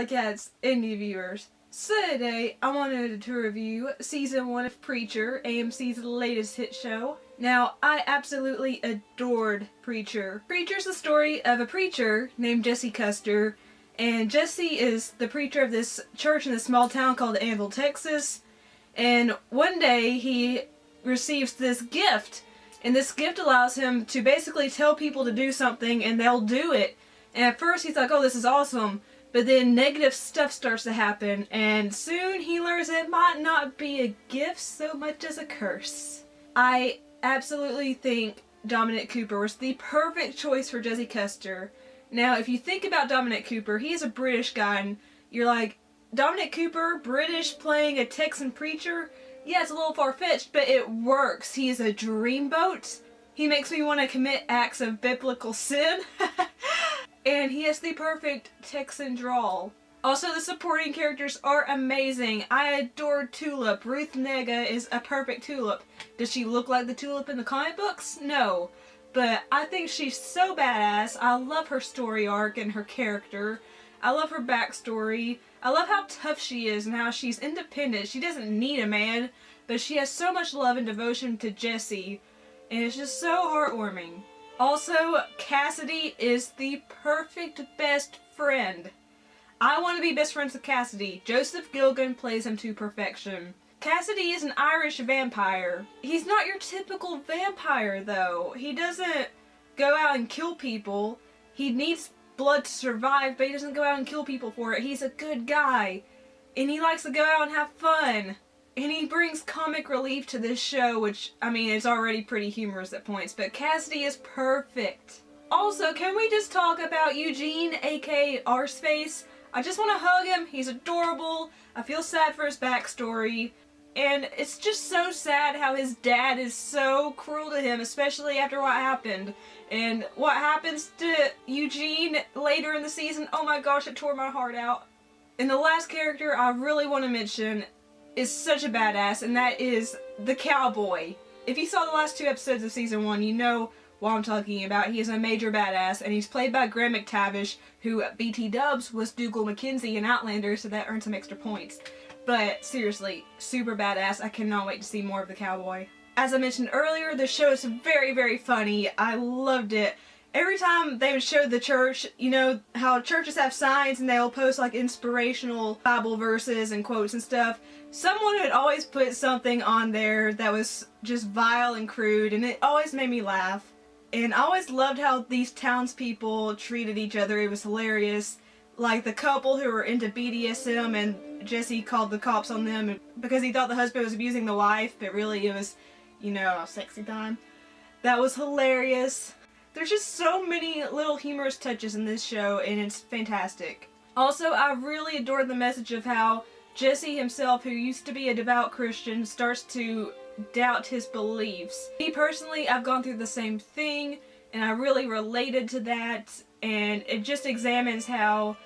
Alycat's indie viewers. So today I wanted to review Season 1 of Preacher, AMC's latest hit show. Now, I absolutely adored Preacher. Preacher's the story of a preacher named Jesse Custer, and Jesse is the preacher of this church in this small town called Anvil, Texas. And one day he receives this gift, and this gift allows him to basically tell people to do something and they'll do it. And at first he's like, oh, this is awesome. But then negative stuff starts to happen, and soon he learns it might not be a gift so much as a curse. I absolutely think Dominic Cooper was the perfect choice for Jesse Custer. Now, if you think about Dominic Cooper, he's a British guy, and you're like, Dominic Cooper, British, playing a Texan preacher? Yeah, it's a little far-fetched, but it works. He is a dreamboat. He makes me want to commit acts of biblical sin. And he has the perfect Texan drawl. Also, the supporting characters are amazing. I adore Tulip. Ruth Nega is a perfect Tulip. Does she look like the Tulip in the comic books? No. But I think she's so badass. I love her story arc and her character. I love her backstory. I love how tough she is and how she's independent. She doesn't need a man, but she has so much love and devotion to Jesse. And it's just so heartwarming. Also, Cassidy is the perfect best friend. I want to be best friends with Cassidy. Joseph Gilgun plays him to perfection. Cassidy is an Irish vampire. He's not your typical vampire, though. He doesn't go out and kill people. He needs blood to survive, but he doesn't go out and kill people for it. He's a good guy. And he likes to go out and have fun. And he brings comic relief to this show, which, I mean, is already pretty humorous at points, but Cassidy is perfect. Also, can we just talk about Eugene, aka Arseface? I just want to hug him. He's adorable. I feel sad for his backstory. And it's just so sad how his dad is so cruel to him, especially after what happened. And what happens to Eugene later in the season, oh my gosh, it tore my heart out. And the last character I really want to mention is such a badass, and that is the cowboy. If you saw the last 2 episodes of Season 1, you know what I'm talking about. He is a major badass, and he's played by Graham McTavish, who BT dubs was Dougal McKenzie in Outlander, so that earned some extra points. But seriously, super badass. I cannot wait to see more of the cowboy. As I mentioned earlier, the show is very, very funny. I loved it. Every time they would show the church, you know how churches have signs and they'll post like inspirational Bible verses and quotes and stuff. Someone would always put something on there that was just vile and crude, and it always made me laugh. And I always loved how these townspeople treated each other. It was hilarious. Like the couple who were into BDSM, and Jesse called the cops on them because he thought the husband was abusing the wife, but really it was, you know, sexy time. That was hilarious. There's just so many little humorous touches in this show, and it's fantastic. Also, I really adored the message of how Jesse himself, who used to be a devout Christian, starts to doubt his beliefs. Me personally, I've gone through the same thing, and I really related to that, and it just examines how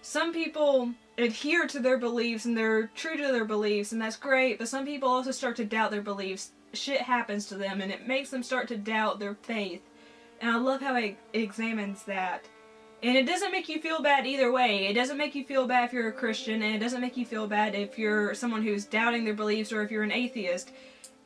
some people adhere to their beliefs and they're true to their beliefs, and that's great, but some people also start to doubt their beliefs. Shit happens to them, and it makes them start to doubt their faith. And I love how it examines that. And it doesn't make you feel bad either way. It doesn't make you feel bad if you're a Christian, and it doesn't make you feel bad if you're someone who's doubting their beliefs or if you're an atheist.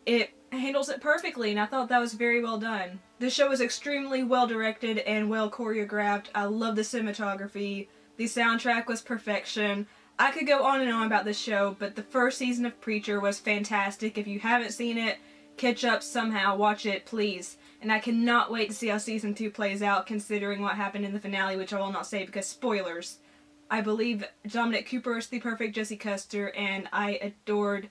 It handles it perfectly, and I thought that was very well done. The show is extremely well directed and well choreographed. I love the cinematography. The soundtrack was perfection. I could go on and on about this show, but the first season of Preacher was fantastic. If you haven't seen it, catch up somehow, watch it, please. And I cannot wait to see how Season 2 plays out, considering what happened in the finale, which I will not say because spoilers. I believe Dominic Cooper is the perfect Jesse Custer, and I adored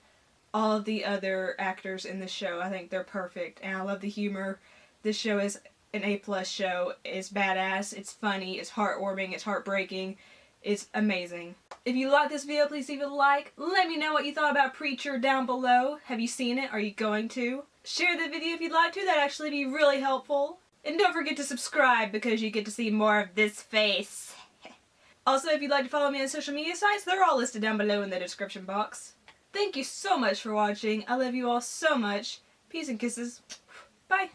all of the other actors in this show. I think they're perfect, and I love the humor. This show is an A+ show. It's badass, it's funny, it's heartwarming, it's heartbreaking. It's amazing. If you like this video, please leave it a like. Let me know what you thought about Preacher down below. Have you seen it? Are you going to? Share the video if you'd like to. That'd actually be really helpful. And don't forget to subscribe because you get to see more of this face. Also, if you'd like to follow me on social media sites, they're all listed down below in the description box. Thank you so much for watching. I love you all so much. Peace and kisses. Bye.